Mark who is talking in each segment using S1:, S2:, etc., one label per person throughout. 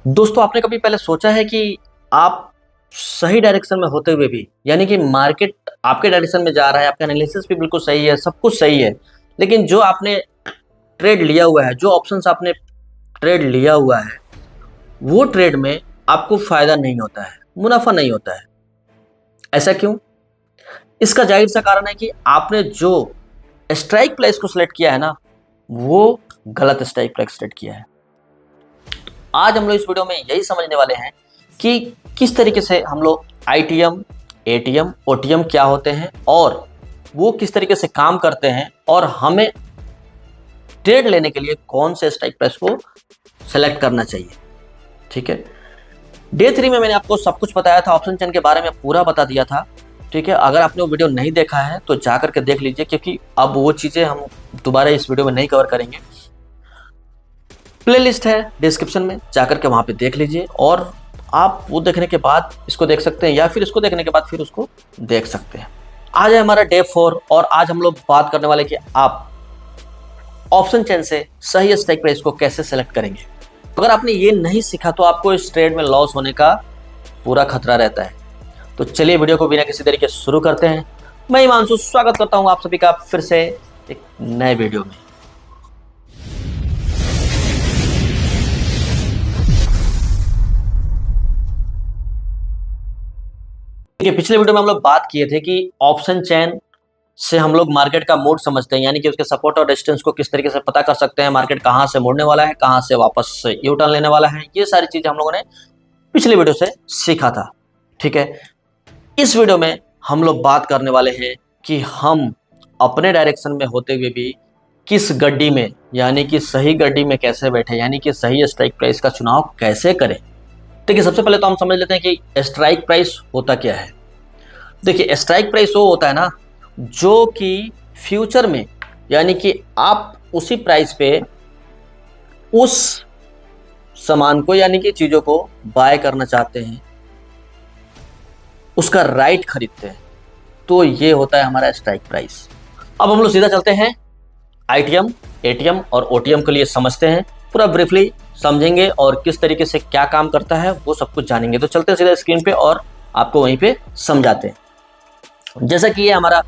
S1: दोस्तों, आपने कभी पहले सोचा है कि आप सही डायरेक्शन में होते हुए भी, यानी कि मार्केट आपके डायरेक्शन में जा रहा है, आपका एनालिसिस भी बिल्कुल सही है, सब कुछ सही है, लेकिन जो आपने ट्रेड लिया हुआ है, जो ऑप्शंस आपने ट्रेड लिया हुआ है, वो ट्रेड में आपको फायदा नहीं होता है, मुनाफा नहीं होता है। ऐसा क्यों? इसका जाहिर सा कारण है कि आपने जो स्ट्राइक प्राइस को सिलेक्ट किया है ना, वो गलत स्ट्राइक प्राइस सिलेक्ट किया है। आज हम लोग इस वीडियो में यही समझने वाले हैं कि किस तरीके से हम लोग आईटीएम, एटीएम, ओटीएम क्या होते हैं और वो किस तरीके से काम करते हैं और हमें ट्रेड लेने के लिए कौन से स्ट्राइक प्राइस को सेलेक्ट करना चाहिए। ठीक है, डे 3 में मैंने आपको सब कुछ बताया था, ऑप्शन चेन के बारे में पूरा बता दिया था। ठीक है, अगर आपने वो वीडियो नहीं देखा है तो जा करके देख लीजिए, क्योंकि अब वो चीज़ें हम दोबारा इस वीडियो में नहीं कवर करेंगे। प्लेलिस्ट है डिस्क्रिप्शन में, जाकर के वहाँ पे देख लीजिए और आप वो देखने के बाद इसको देख सकते हैं या फिर इसको देखने के बाद फिर उसको देख सकते हैं। आज है हमारा डे 4 और आज हम लोग बात करने वाले कि आप ऑप्शन चेन से सही स्ट्राइक प्राइस को कैसे सेलेक्ट करेंगे। अगर आपने ये नहीं सीखा तो आपको इस ट्रेड में लॉस होने का पूरा खतरा रहता है। तो चलिए वीडियो को बिना किसी तरीके से शुरू करते हैं। मैं हिमांशु स्वागत करता हूँ आप सभी का फिर से एक नए वीडियो में। देखिए, पिछले वीडियो में हम लोग बात किए थे कि ऑप्शन चेन से हम लोग मार्केट का मूड समझते हैं, यानी कि उसके सपोर्ट और रेजिस्टेंस को किस तरीके से पता कर सकते हैं, मार्केट कहाँ से मुड़ने वाला है, कहाँ से वापस यू टर्न लेने वाला है। ये सारी चीजें हम लोगों ने पिछले वीडियो से सीखा था। ठीक है, इस वीडियो में हम लोग बात करने वाले हैं कि हम अपने डायरेक्शन में होते हुए भी किस गड्डी में, यानी कि सही गड्डी में कैसे बैठे, यानी कि सही स्ट्राइक प्राइस का चुनाव कैसे करें। देखिए, सबसे पहले तो हम समझ लेते हैं कि स्ट्राइक प्राइस होता क्या है। देखिए, स्ट्राइक प्राइस वो होता है ना जो कि फ्यूचर में, यानी कि आप उसी प्राइस पे उस सामान को, यानी कि चीजों को बाय करना चाहते हैं, उसका राइट खरीदते हैं, तो ये होता है हमारा स्ट्राइक प्राइस। अब हम लोग सीधा चलते हैं आईटीएम, एटीएम और ओटीएम के लिए समझते हैं, पूरा ब्रीफली समझेंगे और किस तरीके से क्या काम करता है वो सब कुछ जानेंगे। तो चलते हैं सीधा स्क्रीन पे और आपको वहीं पे समझाते हैं। जैसा कि ये हमारा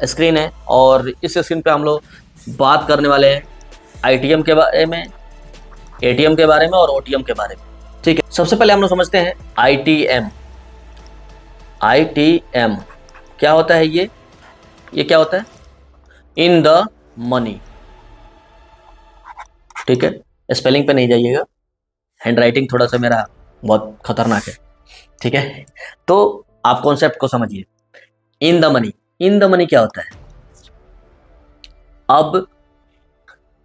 S1: स्क्रीन है और इस स्क्रीन पे हम लोग बात करने वाले हैं आईटीएम के बारे में, एटीएम के बारे में और ओटीएम के बारे में। ठीक है, सबसे पहले हम लोग समझते हैं आईटीएम। आईटीएम क्या होता है? ये क्या होता है? In the money. ठीक है, स्पेलिंग पे नहीं जाइएगा, हैंडराइटिंग थोड़ा सा मेरा बहुत खतरनाक है। ठीक है, तो आप कॉन्सेप्ट को समझिए। In the money, in the money क्या होता है? अब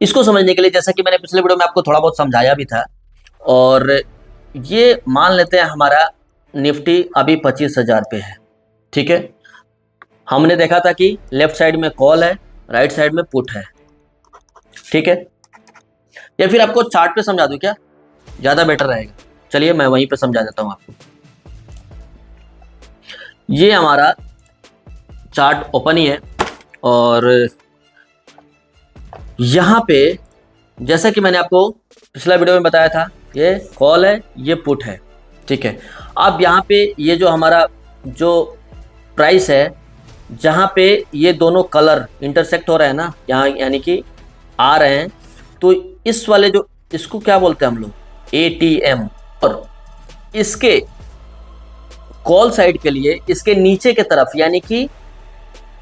S1: इसको समझने के लिए, जैसा कि मैंने पिछले वीडियो में आपको थोड़ा बहुत समझाया भी था, और ये मान लेते हैं हमारा निफ्टी अभी 25,000 पे है। ठीक है, हमने देखा था कि लेफ्ट साइड में कॉल है, राइट साइड में पुट है। ठीक है, या फिर आपको चार्ट पे समझा दूं क्या? ज्यादा बेटर रहेगा। चलिए मैं वहीं पे समझा देता हूं आपको। ये हमारा चार्ट ओपन ही है और यहाँ पे जैसा कि मैंने आपको पिछला वीडियो में बताया था, ये कॉल है, ये पुट है। ठीक है, अब यहाँ पे ये जो हमारा जो प्राइस है, जहाँ पे ये दोनों कलर इंटरसेक्ट हो रहे हैं ना यहाँ, यानी कि आ रहे हैं, तो इस वाले जो, इसको क्या बोलते हैं हम लोग? एटीएम। और इसके कॉल साइड के लिए इसके नीचे के तरफ, यानी कि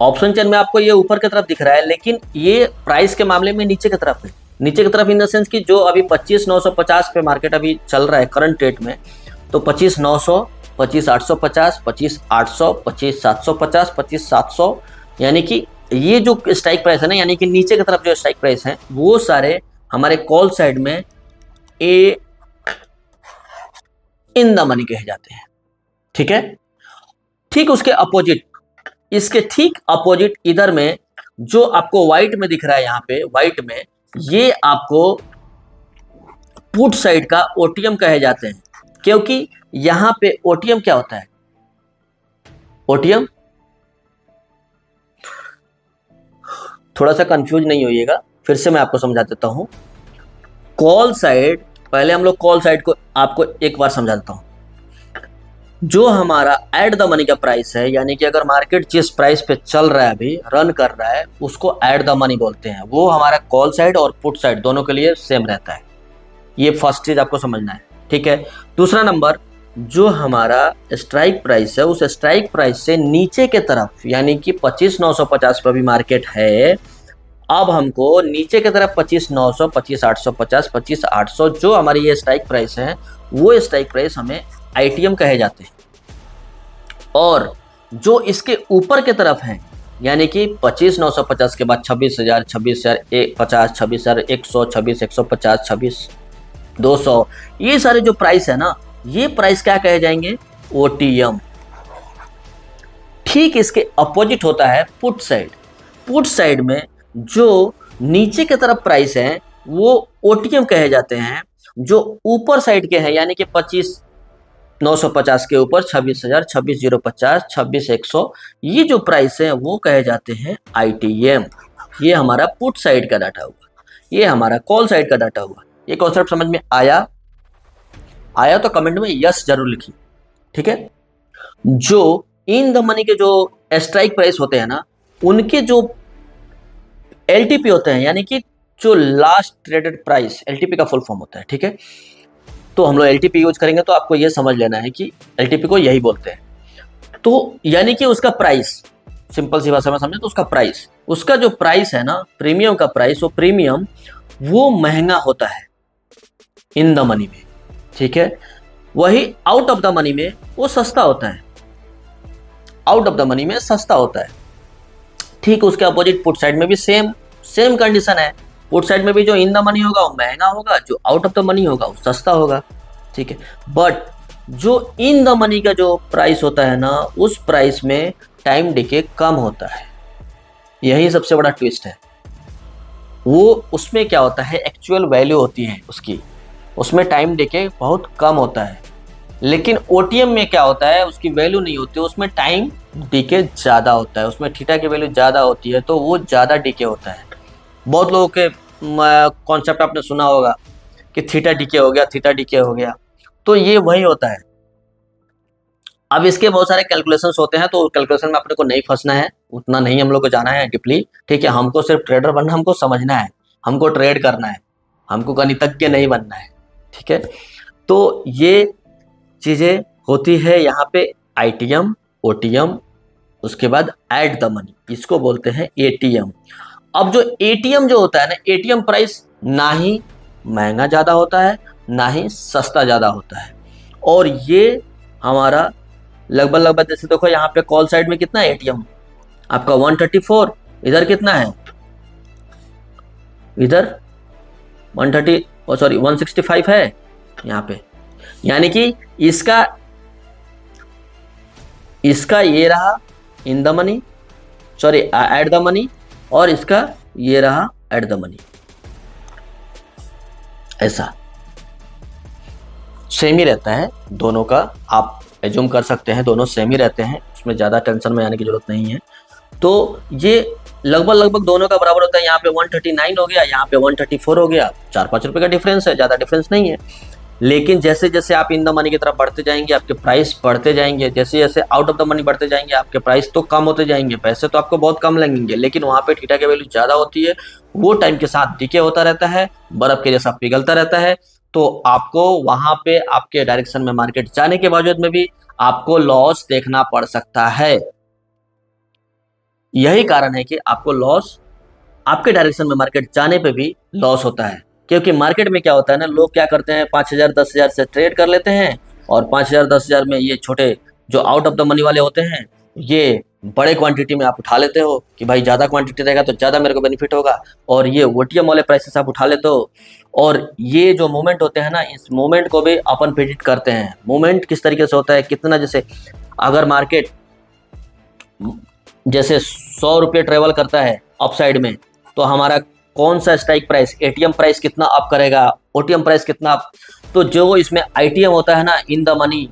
S1: ऑप्शन चेन में आपको ये ऊपर की तरफ दिख रहा है, लेकिन ये प्राइस के मामले में नीचे की तरफ है। नीचे की तरफ इन द सेंस कि जो अभी 25,950 पे मार्केट अभी चल रहा है करंट रेट में, तो 25,900, 25,850, 25,800, 25,750, 25,700, यानी कि ये जो स्ट्राइक प्राइस है ना, यानी कि नीचे की तरफ जो स्ट्राइक प्राइस है, वो सारे हमारे कॉल साइड में ए इन द मनी कहे जाते हैं। ठीक है, ठीक उसके अपोजिट, इसके ठीक अपोजिट इधर में जो आपको व्हाइट में दिख रहा है, यहाँ पे व्हाइट में, ये आपको पुट साइड का ओटीएम कहे जाते हैं। क्योंकि यहां पे ओटीएम क्या होता है? ओटीएम, थोड़ा सा कंफ्यूज नहीं होइएगा, फिर से मैं आपको समझा देता हूं। कॉल साइड पहले हम लोग कॉल साइड को आपको एक बार समझा देता हूँ। जो हमारा एट द मनी का प्राइस है, यानी कि अगर मार्केट जिस प्राइस पे चल रहा है, अभी रन कर रहा है, उसको एट द मनी बोलते हैं। वो हमारा कॉल साइड और पुट साइड दोनों के लिए सेम रहता है। ये फर्स्ट चीज आपको समझना है, ठीक है। दूसरा नंबर, जो हमारा स्ट्राइक प्राइस है, उस स्ट्राइक प्राइस से नीचे के तरफ, यानी कि 25,950 पर भी मार्केट है, अब हमको नीचे की तरफ 25,900, 25,850, 25,800 जो हमारी ये स्ट्राइक प्राइस है, वो स्ट्राइक प्राइस हमें आईटीएम कहे जाते हैं। और जो इसके ऊपर की तरफ है, यानी कि 25,950 के बाद 26,000, 26,000, 50, 26,000, 100, 26, 150, 26, 200, ये सारे जो प्राइस है ना, ये प्राइस क्या कहे जाएंगे? ओटीएम। ठीक इसके अपोजिट होता है पुट साइड। पुट साइड में जो नीचे की तरफ प्राइस है वो ओटीएम कहे जाते हैं। जो ऊपर साइड के हैं, यानी कि 25,950 के ऊपर 26,000, 26,050, 26,100, ये जो प्राइस है वो कहे जाते हैं आईटीएम। ये हमारा पुट साइड का डाटा हुआ, ये हमारा कॉल साइड का डाटा हुआ। ये कॉन्सेप्ट समझ में आया? आया तो कमेंट में यस जरूर लिखिए, ठीक है। जो इन द मनी के जो स्ट्राइक प्राइस होते हैं ना, उनके जो एलटीपी होते हैं, यानी कि जो लास्ट ट्रेडेड प्राइस, एलटीपी का फुल फॉर्म होता है, ठीक है। तो हम लोग एलटीपी यूज करेंगे तो आपको यह समझ लेना है कि एलटीपी को यही बोलते हैं। तो यानी कि उसका प्राइस, सिंपल सी भाषा में समझे तो उसका प्राइस, उसका जो प्राइस है ना, प्रीमियम का प्राइस, वो प्रीमियम वो महंगा होता है इन द मनी में, ठीक है। वही आउट ऑफ द मनी में वो सस्ता होता है, आउट ऑफ द मनी में सस्ता होता है। ठीक उसके अपोजिट पुट साइड में भी सेम कंडीशन है। पुट साइड में भी जो इन द मनी होगा वो महंगा होगा, जो आउट ऑफ द मनी होगा वो सस्ता होगा, ठीक है। बट जो इन द मनी का जो प्राइस होता है ना, उस प्राइस में टाइम डिके कम होता है। यही सबसे बड़ा ट्विस्ट है। वो उसमें क्या होता है, एक्चुअल वैल्यू होती है उसकी, उसमें टाइम डिके बहुत कम होता है। लेकिन ओटीएम में क्या होता है, उसकी वैल्यू नहीं होती, उसमें टाइम डीके ज़्यादा होता है, उसमें थीटा की वैल्यू ज़्यादा होती है, तो वो ज़्यादा डीके होता है। बहुत लोगों के कॉन्सेप्ट आपने सुना होगा कि थीटा डीके हो गया, थीटा डीके हो गया, तो ये वही होता है। अब इसके बहुत सारे कैलकुलेशंस होते हैं, तो कैलकुलेशन में अपने को नहीं फंसना है, उतना नहीं हम लोग को जाना है डीपली, ठीक है। हमको सिर्फ ट्रेडर बनना, हमको समझना है, हमको ट्रेड करना है, हमको गणितज्ञ नहीं बनना है, ठीक है। तो ये चीज़ें होती है यहाँ पे, आईटीएम, ओटीएम, उसके बाद एट द मनी, इसको बोलते हैं एटीएम। अब जो एटीएम जो होता है ना, एटीएम प्राइस ना ही महंगा ज़्यादा होता है, ना ही सस्ता ज़्यादा होता है। और ये हमारा लगभग जैसे देखो यहाँ पे कॉल साइड में कितना है एटीएम आपका 134, इधर कितना है, इधर 165 है यहाँ पे। यानी कि इसका ये रहा in the money, sorry at the money, और इसका ये रहा एट द मनी। ऐसा सेम ही रहता है दोनों का, आप एज्यूम कर सकते हैं दोनों सेम ही रहते हैं, उसमें ज़्यादा टेंशन में आने की जरूरत नहीं है। तो ये लगभग दोनों का बराबर होता है। यहाँ पे 139 हो गया, यहाँ पे 134 हो गया, 4-5 रुपये का डिफरेंस है, ज़्यादा डिफरेंस नहीं है। लेकिन जैसे जैसे आप इन द मनी की तरफ बढ़ते जाएंगे, आपके प्राइस बढ़ते जाएंगे, जैसे जैसे आउट ऑफ द मनी बढ़ते जाएंगे, आपके प्राइस तो कम होते जाएंगे, पैसे तो आपको बहुत कम लगेंगे, लेकिन वहाँ पे थीटा की वैल्यू ज़्यादा होती है, वो टाइम के साथ डीके होता रहता है, बर्फ के जैसा पिघलता रहता है। तो आपको वहाँ पे आपके डायरेक्शन में मार्केट जाने के बावजूद में भी आपको लॉस देखना पड़ सकता है। यही कारण है कि आपको लॉस, आपके डायरेक्शन में मार्केट जाने पे भी लॉस होता है। क्योंकि मार्केट में क्या होता है ना, लोग क्या करते हैं, 5,000 10,000 से ट्रेड कर लेते हैं, और 5,000 10,000 में ये छोटे जो आउट ऑफ द मनी वाले होते हैं, ये बड़े क्वांटिटी में आप उठा लेते हो कि भाई ज़्यादा क्वांटिटी रहेगा तो ज़्यादा मेरे को बेनिफिट होगा, और ये ओटीएम वाले प्राइसेस आप उठा लेते हो। और ये जो मूवमेंट होते हैं ना, इस मूवमेंट को भी अपन प्रेडिक्ट करते हैं। मूवमेंट किस तरीके से होता है, कितना, जैसे अगर मार्केट जैसे 100 रुपये ट्रेवल करता है अपसाइड में, तो हमारा कौन सा स्ट्राइक प्राइस, एटीएम प्राइस कितना अप करेगा, ओटीएम प्राइस कितना अप, तो जो इसमें आईटीएम होता है ना, इन द मनी,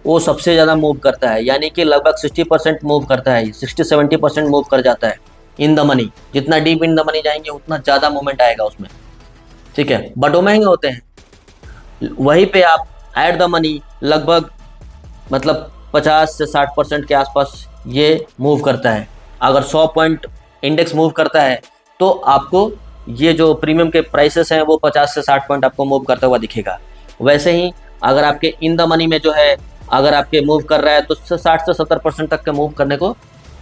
S1: वो सबसे ज़्यादा मूव करता है। यानी कि लगभग 60% मूव करता है, 60-70% मूव कर जाता है इन द मनी। जितना डीप इन द मनी जाएंगे उतना ज़्यादा मूवमेंट आएगा उसमें, ठीक है। बट वो महंगे होते हैं, वहीं पे आप ऐड द मनी लगभग मतलब 50 से 60% के आसपास ये मूव करता है। अगर 100 पॉइंट इंडेक्स मूव करता है तो आपको ये जो प्रीमियम के प्राइसेस हैं वो 50 से 60 पॉइंट आपको मूव करता हुआ दिखेगा। वैसे ही अगर आपके इन द मनी में जो है अगर आपके मूव कर रहा है तो 60 से 70% तक के मूव करने को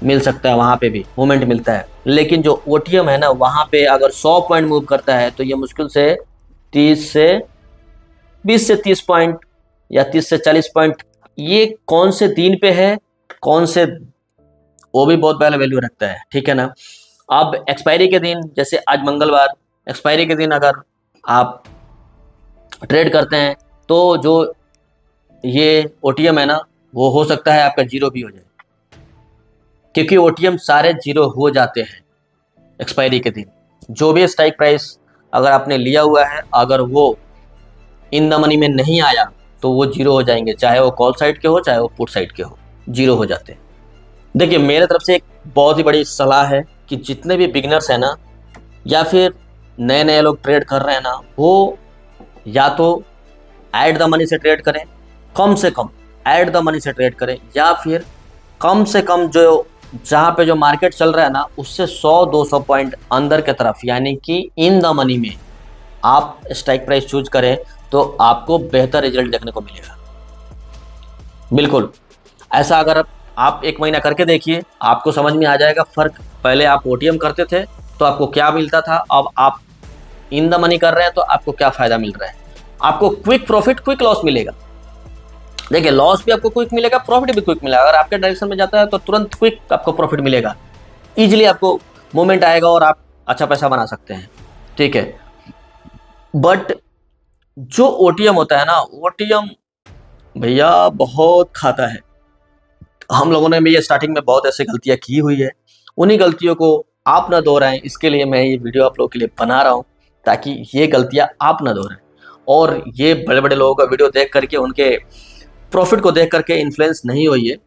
S1: मिल सकता है, वहाँ पे भी मूवमेंट मिलता है। लेकिन जो ओटीएम है ना, वहाँ पे अगर 100 पॉइंट मूव करता है तो ये मुश्किल से 30 से 20 से 30 पॉइंट या 30 से 40 पॉइंट, ये कौन से दिन पे है, कौन से, वो भी बहुत पहले वैल्यू रखता है, ठीक है ना। अब एक्सपायरी के दिन, जैसे आज मंगलवार, एक्सपायरी के दिन अगर आप ट्रेड करते हैं तो जो ये ओटीएम है ना, वो हो सकता है आपका जीरो भी हो जाए, क्योंकि ओटीएम सारे जीरो हो जाते हैं एक्सपायरी के दिन। जो भी स्ट्राइक प्राइस अगर आपने लिया हुआ है, अगर वो इन द मनी में नहीं आया तो वो जीरो हो जाएंगे, चाहे वो कॉल साइड के हो चाहे वो पुट साइड के हो, जीरो हो जाते हैं। देखिए, मेरे तरफ से एक बहुत ही बड़ी सलाह है कि जितने भी बिगनर्स हैं ना, या फिर नए नए लोग ट्रेड कर रहे हैं ना, वो या तो ऐड द मनी से ट्रेड करें, कम से कम ऐड द मनी से ट्रेड करें, या फिर कम से कम जो जहाँ पे जो मार्केट चल रहा है ना उससे 100-200 पॉइंट अंदर के तरफ, यानी कि इन द मनी में आप स्ट्राइक प्राइस चूज करें तो आपको बेहतर रिजल्ट देखने को मिलेगा। बिल्कुल ऐसा अगर आप 1 महीना करके देखिए, आपको समझ में आ जाएगा फ़र्क। पहले आप ओटीएम करते थे तो आपको क्या मिलता था, अब आप इन द मनी कर रहे हैं तो आपको क्या फ़ायदा मिल रहा है। आपको क्विक प्रॉफिट, क्विक लॉस मिलेगा। देखिए, लॉस भी आपको क्विक मिलेगा, प्रॉफिट भी क्विक मिलेगा। अगर आपके डायरेक्शन में जाता है तो तुरंत क्विक आपको प्रॉफिट मिलेगा, ईजिली आपको मूवमेंट आएगा और आप अच्छा पैसा बना सकते हैं, ठीक है। बट जो ओटीएम होता है ना, ओटीएम भैया बहुत खाता है। हम लोगों ने भी ये स्टार्टिंग में बहुत ऐसी गलतियां की हुई है, उन्हीं गलतियों को आप ना दोहराएं, इसके लिए मैं ये वीडियो आप लोगों के लिए बना रहा हूँ, ताकि ये गलतियां आप ना दोहराएं। और ये बड़े बड़े लोगों का वीडियो देख करके, उनके प्रॉफिट को देख करके इन्फ्लुएंस नहीं होइए।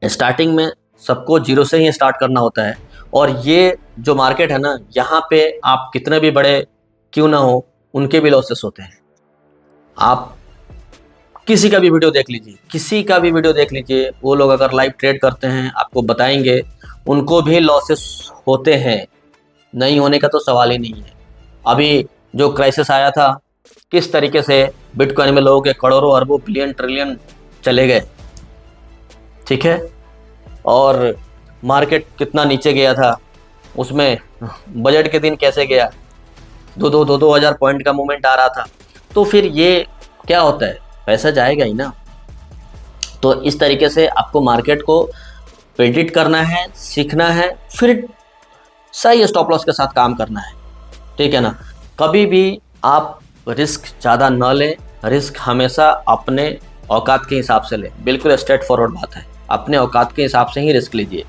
S1: स्टार्टिंग में सबको जीरो से ही स्टार्ट करना होता है। और ये जो मार्केट है ना, यहाँ पे आप कितने भी बड़े क्यों ना हो, उनके भी लॉसेस होते हैं। आप किसी का भी वीडियो देख लीजिए, किसी का भी वीडियो देख लीजिए, वो लोग अगर लाइव ट्रेड करते हैं आपको बताएंगे उनको भी लॉसेस होते हैं, नहीं होने का तो सवाल ही नहीं है। अभी जो क्राइसिस आया था, किस तरीके से बिटकॉइन में लोगों के करोड़ों अरबों बिलियन ट्रिलियन चले गए, ठीक है। और मार्केट कितना नीचे गया था, उसमें बजट के दिन कैसे गया, 2-2 हज़ार पॉइंट का मूवमेंट आ रहा था। तो फिर ये क्या होता है, पैसा जाएगा ही ना। तो इस तरीके से आपको मार्केट को प्रेडिक्ट करना है, सीखना है, फिर सही स्टॉप लॉस के साथ काम करना है, ठीक है ना। कभी भी आप रिस्क ज़्यादा न लें, रिस्क हमेशा अपने औकात के हिसाब से लें। बिल्कुल स्ट्रेट फॉरवर्ड बात है, अपने औकात के हिसाब से ही रिस्क लीजिए।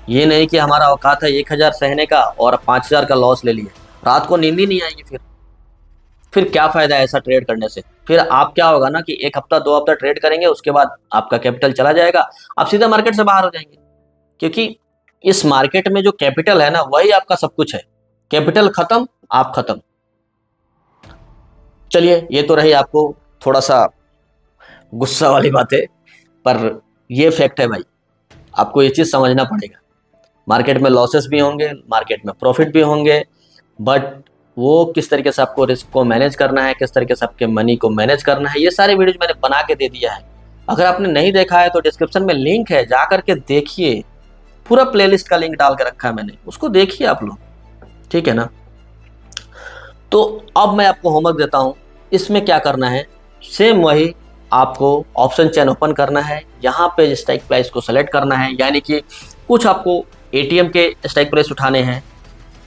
S1: ये नहीं कि हमारा औकात है 1,000 सहने का और 5,000 का लॉस ले लिए, रात को नींद ही नहीं आएगी। फिर क्या फ़ायदा है ऐसा ट्रेड करने से। फिर आप क्या होगा ना कि 1 हफ्ता 2 हफ्ता ट्रेड करेंगे, उसके बाद आपका कैपिटल चला जाएगा, आप सीधा मार्केट से बाहर हो जाएंगे। क्योंकि इस मार्केट में जो कैपिटल है ना, वही आपका सब कुछ है। कैपिटल खत्म, आप खत्म। चलिए, ये तो रही आपको थोड़ा सा गुस्सा वाली बातें, पर ये फैक्ट है भाई, आपको ये चीज़ समझना पड़ेगा। मार्केट में लॉसेस भी होंगे, मार्केट में प्रॉफिट भी होंगे, बट वो किस तरीके से आपको रिस्क को मैनेज करना है, किस तरीके से आपके मनी को मैनेज करना है, ये सारे वीडियोज मैंने बना के दे दिया है। अगर आपने नहीं देखा है तो डिस्क्रिप्शन में लिंक है, जा करके देखिए। पूरा प्लेलिस्ट का लिंक डाल के रखा है मैंने, उसको देखिए आप लोग, ठीक है ना। तो अब मैं आपको होमवर्क देता हूँ, इसमें क्या करना है, सेम वही आपको ऑप्शन चेन ओपन करना है, यहाँ पे स्ट्राइक प्राइस को सेलेक्ट करना है, यानी कि कुछ आपको एटीएम के स्ट्राइक प्राइस उठाने हैं,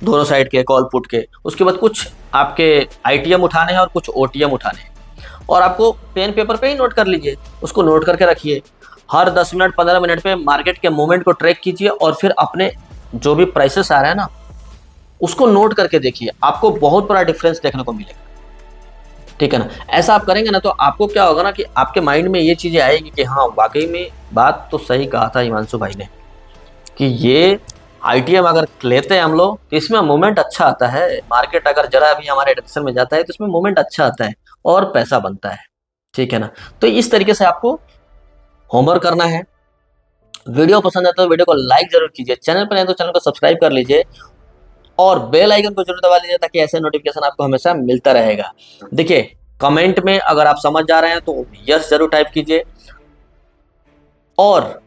S1: दोनों साइड के कॉल पुट के। उसके बाद कुछ आपके आईटीएम उठाने हैं और कुछ ओटीएम उठाने हैं। और आपको पेन पेपर पे ही नोट कर लीजिए, उसको नोट करके रखिए। हर 10 मिनट 15 मिनट पे मार्केट के मूवमेंट को ट्रैक कीजिए और फिर अपने जो भी प्राइसेस आ रहा है ना, उसको नोट करके देखिए, आपको बहुत बड़ा डिफरेंस देखने को मिलेगा, ठीक है ना। ऐसा आप करेंगे ना तो आपको क्या होगा ना कि आपके माइंड में ये चीज़ें आएगी कि हाँ, वाकई में बात तो सही कहा था हिमांशु भाई ने, कि ये आईटीएम अगर लेते हैं हम लोग तो इसमें मूवमेंट अच्छा आता है। मार्केट अगर जरा भी हमारे डायरेक्शन में जाता है तो इसमें मूवमेंट अच्छा आता है। और पैसा बनता है, ठीक है ना। तो इस तरीके से आपको होमवर्क करना है। वीडियो पसंद है तो वीडियो को लाइक जरूर कीजिए, चैनल पर नहीं तो चैनल को सब्सक्राइब कर लीजिए और बेल आइकन को जरूर दबा लीजिए ताकि ऐसे नोटिफिकेशन आपको हमेशा मिलता रहेगा। देखिए, कमेंट में अगर आप समझ जा रहे हैं तो यस जरूर टाइप कीजिए और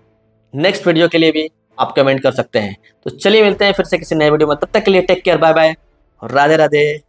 S1: नेक्स्ट वीडियो के लिए भी आप कमेंट कर सकते हैं। तो चलिए मिलते हैं फिर से किसी नए वीडियो में, तब तक के लिए take care, bye bye, Radhe Radhe.